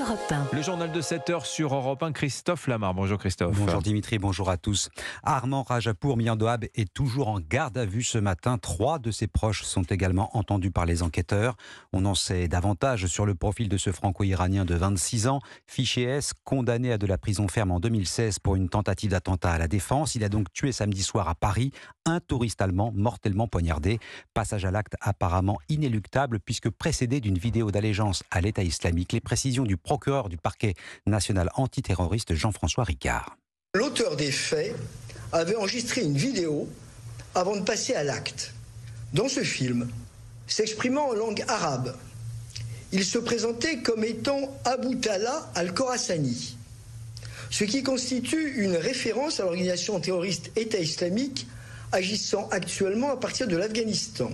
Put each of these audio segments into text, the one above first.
Europe 1. Le journal de 7h sur Europe 1, Christophe Lamar. Bonjour Christophe. Bonjour Dimitri, bonjour à tous. Armand Rajapour Miandoab est toujours en garde à vue ce matin. 3 de ses proches sont également entendus par les enquêteurs. On en sait davantage sur le profil de ce franco-iranien de 26 ans, fiché S, condamné à de la prison ferme en 2016 pour une tentative d'attentat à la Défense. Il a donc tué samedi soir à Paris un touriste allemand mortellement poignardé. Passage à l'acte apparemment inéluctable puisque précédé d'une vidéo d'allégeance à l'État islamique. Les précisions du procureur du parquet national antiterroriste Jean-François Ricard. L'auteur des faits avait enregistré une vidéo avant de passer à l'acte. Dans ce film, s'exprimant en langue arabe, il se présentait comme étant Abu Talha al-Khorasani, ce qui constitue une référence à l'organisation terroriste État islamique agissant actuellement à partir de l'Afghanistan.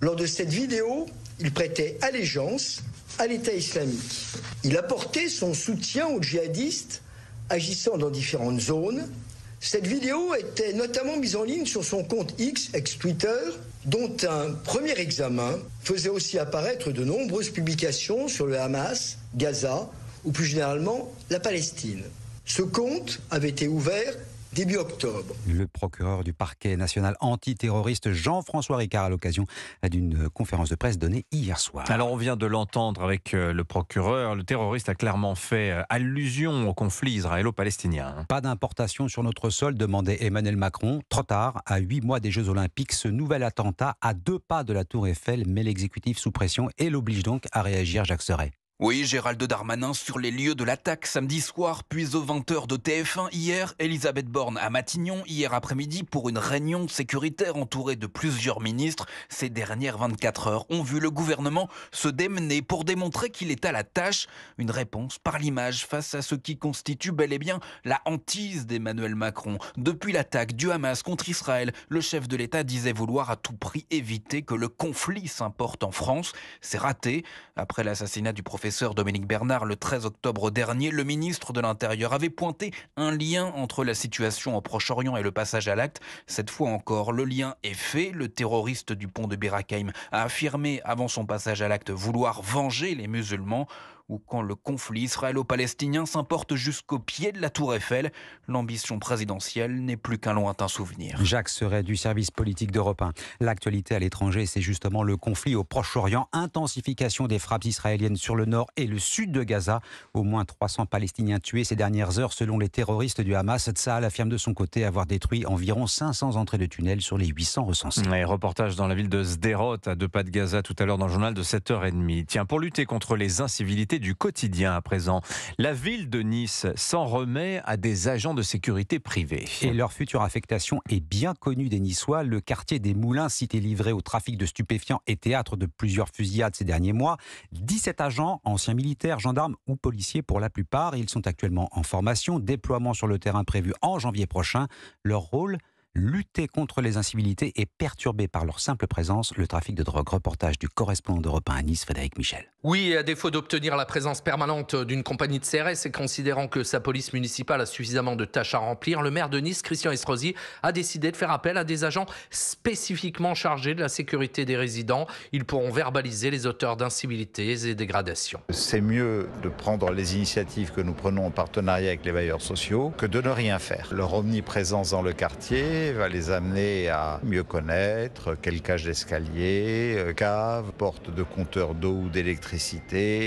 Lors de cette vidéo, il prêtait allégeance à l'État islamique. Il apportait son soutien aux djihadistes agissant dans différentes zones. Cette vidéo était notamment mise en ligne sur son compte X, ex-Twitter, dont un premier examen faisait aussi apparaître de nombreuses publications sur le Hamas, Gaza ou plus généralement la Palestine. Ce compte avait été ouvert début octobre. Le procureur du parquet national antiterroriste Jean-François Ricard à l'occasion d'une conférence de presse donnée hier soir. Alors on vient de l'entendre avec le procureur. Le terroriste a clairement fait allusion au conflit israélo-palestinien. Pas d'importation sur notre sol, demandait Emmanuel Macron. Trop tard, à 8 mois des Jeux Olympiques, ce nouvel attentat à 2 pas de la Tour Eiffel met l'exécutif sous pression et l'oblige donc à réagir. Jacques Serret. Oui, Gérald Darmanin sur les lieux de l'attaque samedi soir, puis aux 20h de TF1 hier, Elisabeth Borne à Matignon hier après-midi pour une réunion sécuritaire entourée de plusieurs ministres. Ces dernières 24 heures ont vu le gouvernement se démener pour démontrer qu'il est à la tâche. Une réponse par l'image face à ce qui constitue bel et bien la hantise d'Emmanuel Macron. Depuis l'attaque du Hamas contre Israël, le chef de l'État disait vouloir à tout prix éviter que le conflit s'importe en France. C'est raté. Après l'assassinat du professeur Dominique Bernard le 13 octobre dernier, le ministre de l'Intérieur avait pointé un lien entre la situation au Proche-Orient et le passage à l'acte. Cette fois encore, le lien est fait. Le terroriste du pont de Bir Hakeim a affirmé avant son passage à l'acte vouloir venger les musulmans. Ou quand le conflit israélo-palestinien s'importe jusqu'au pied de la Tour Eiffel, l'ambition présidentielle n'est plus qu'un lointain souvenir. Jacques Serret du service politique d'Europe 1. L'actualité à l'étranger, c'est justement le conflit au Proche-Orient. Intensification des frappes israéliennes sur le nord et le sud de Gaza. Au moins 300 Palestiniens tués ces dernières heures selon les terroristes du Hamas. Tsahal affirme de son côté avoir détruit environ 500 entrées de tunnels sur les 800 recensées. Et reportage dans la ville de Sderot, à 2 pas de Gaza, tout à l'heure dans le journal de 7h30. Tiens, pour lutter contre les incivilités du quotidien à présent, la ville de Nice s'en remet à des agents de sécurité privés. Et leur future affectation est bien connue des Niçois. Le quartier des Moulins, cité livrée au trafic de stupéfiants et théâtre de plusieurs fusillades ces derniers mois. 17 agents, anciens militaires, gendarmes ou policiers pour la plupart. Ils sont actuellement en formation. Déploiement sur le terrain prévu en janvier prochain. Leur rôle ? Lutter contre les incivilités et perturber par leur simple présence le trafic de drogue. Reportage du correspondant d'Europe 1 à Nice, Frédéric Michel. Oui, et à défaut d'obtenir la présence permanente d'une compagnie de CRS et considérant que sa police municipale a suffisamment de tâches à remplir, le maire de Nice, Christian Estrosi, a décidé de faire appel à des agents spécifiquement chargés de la sécurité des résidents. Ils pourront verbaliser les auteurs d'incivilités et dégradations. C'est mieux de prendre les initiatives que nous prenons en partenariat avec les bailleurs sociaux que de ne rien faire. Leur omniprésence dans le quartier va les amener à mieux connaître quelle cage d'escalier, cave, porte de compteurs d'eau ou d'électricité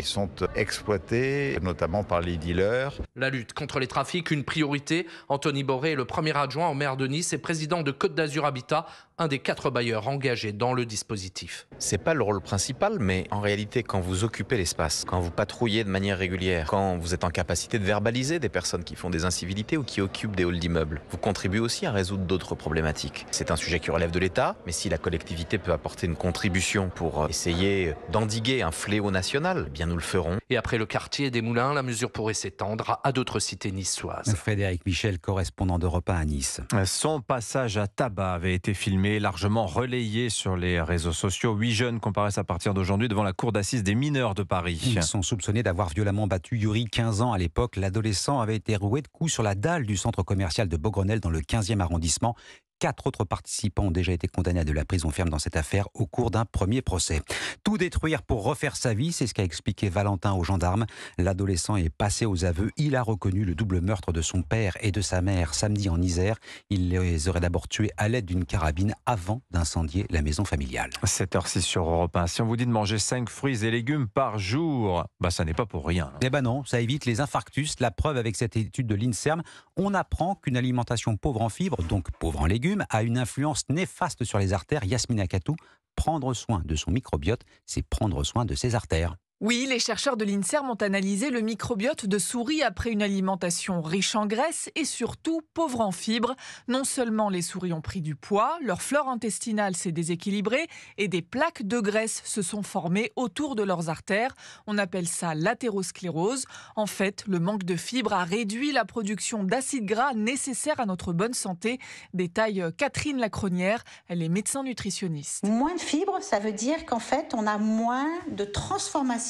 sont exploités, notamment par les dealers. La lutte contre les trafics, une priorité. Anthony Boré est le premier adjoint au maire de Nice et président de Côte d'Azur Habitat, un des 4 bailleurs engagés dans le dispositif. C'est pas le rôle principal, mais en réalité, quand vous occupez l'espace, quand vous patrouillez de manière régulière, quand vous êtes en capacité de verbaliser des personnes qui font des incivilités ou qui occupent des halls d'immeubles, vous contribuez aussi à résoudre d'autres problématiques. C'est un sujet qui relève de l'État, mais si la collectivité peut apporter une contribution pour essayer d'endiguer un fléau national, eh bien nous le ferons. Et après le quartier des Moulins, la mesure pourrait s'étendre à d'autres cités niçoises. Frédéric Michel, correspondant d'Europe 1 à Nice. Son passage à tabac avait été filmé, largement relayé sur les réseaux sociaux. 8 jeunes comparaissent à partir d'aujourd'hui devant la cour d'assises des mineurs de Paris. Ils sont soupçonnés d'avoir violemment battu Yuri, 15 ans à l'époque. L'adolescent avait été roué de coups sur la dalle du centre commercial de Beaugrenelle dans le 15e arrondissement. 4 autres participants ont déjà été condamnés à de la prison ferme dans cette affaire au cours d'un premier procès. Tout détruire pour refaire sa vie, c'est ce qu'a expliqué Valentin aux gendarmes. L'adolescent est passé aux aveux. Il a reconnu le double meurtre de son père et de sa mère samedi en Isère. Il les aurait d'abord tués à l'aide d'une carabine avant d'incendier la maison familiale. 7h06 sur Europe 1. Si on vous dit de manger 5 fruits et légumes par jour, ça n'est pas pour rien. Eh ben non, ça évite les infarctus. La preuve avec cette étude de l'INSERM, on apprend qu'une alimentation pauvre en fibres, donc pauvre en légumes, a une influence néfaste sur les artères. Yasmina Katou, prendre soin de son microbiote, c'est prendre soin de ses artères. Oui, les chercheurs de l'INSERM ont analysé le microbiote de souris après une alimentation riche en graisse et surtout pauvre en fibres. Non seulement les souris ont pris du poids, leur flore intestinale s'est déséquilibrée et des plaques de graisse se sont formées autour de leurs artères. On appelle ça l'athérosclérose. En fait, le manque de fibres a réduit la production d'acides gras nécessaires à notre bonne santé. Détaille Catherine Lacronière, elle est médecin nutritionniste. Moins de fibres, ça veut dire qu'en fait, on a moins de transformation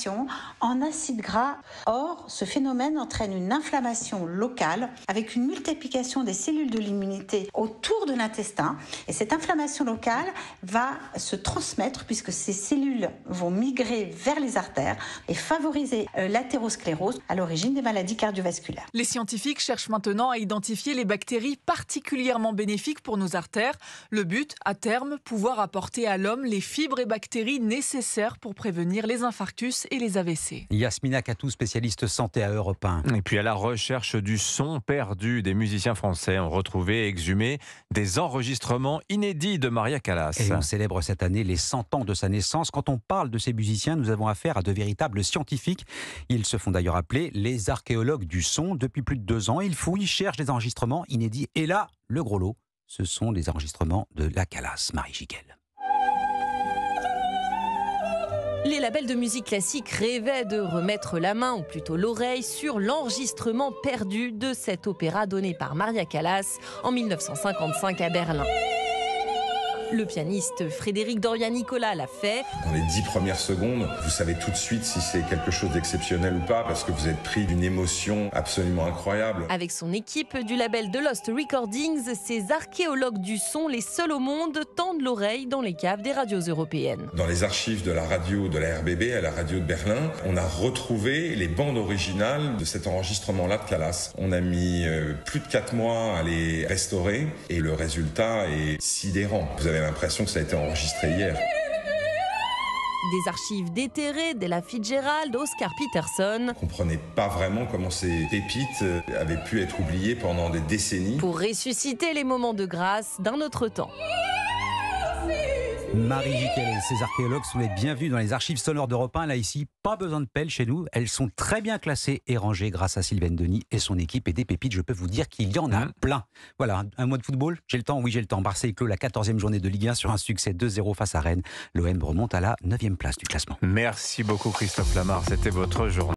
en acides gras. Or, ce phénomène entraîne une inflammation locale avec une multiplication des cellules de l'immunité autour de l'intestin. Et cette inflammation locale va se transmettre puisque ces cellules vont migrer vers les artères et favoriser l'athérosclérose à l'origine des maladies cardiovasculaires. Les scientifiques cherchent maintenant à identifier les bactéries particulièrement bénéfiques pour nos artères. Le but, à terme, pouvoir apporter à l'homme les fibres et bactéries nécessaires pour prévenir les infarctus et les AVC. Yasmina Katou, spécialiste santé à Europe 1. Et puis à la recherche du son perdu, des musiciens français ont retrouvé et exhumé des enregistrements inédits de Maria Callas. Et on célèbre cette année les 100 ans de sa naissance. Quand on parle de ces musiciens, nous avons affaire à de véritables scientifiques. Ils se font d'ailleurs appeler les archéologues du son. Depuis plus de 2 ans, ils fouillent, cherchent des enregistrements inédits. Et là, le gros lot, ce sont les enregistrements de la Callas, Marie Giquel. Les labels de musique classique rêvaient de remettre la main, ou plutôt l'oreille, sur l'enregistrement perdu de cet opéra donné par Maria Callas en 1955 à Berlin. Le pianiste Frédéric Dorian-Nicolas l'a fait. Dans les 10 premières secondes, vous savez tout de suite si c'est quelque chose d'exceptionnel ou pas, parce que vous êtes pris d'une émotion absolument incroyable. Avec son équipe du label The Lost Recordings, ces archéologues du son, les seuls au monde, tendent l'oreille dans les caves des radios européennes. Dans les archives de la radio de la RBB, à la radio de Berlin, on a retrouvé les bandes originales de cet enregistrement-là de Callas. On a mis plus de 4 mois à les restaurer et le résultat est sidérant. Vous avez l'impression que ça a été enregistré hier. Des archives déterrées d'Ella Fitzgerald, Oscar Peterson. On ne comprenait pas vraiment comment ces pépites avaient pu être oubliées pendant des décennies. Pour ressusciter les moments de grâce d'un autre temps. Marie Giquel et ses archéologues sont les bienvenus dans les archives sonores d'Europe 1. Là, ici, pas besoin de pelle chez nous. Elles sont très bien classées et rangées grâce à Sylvain Denis et son équipe. Et des pépites, je peux vous dire qu'il y en a plein. Voilà, un mois de football, j'ai le temps, oui j'ai le temps. Marseille clôt la 14e journée de Ligue 1 sur un succès 2-0 face à Rennes. L'OM remonte à la 9e place du classement. Merci beaucoup Christophe Lamar, c'était votre journée.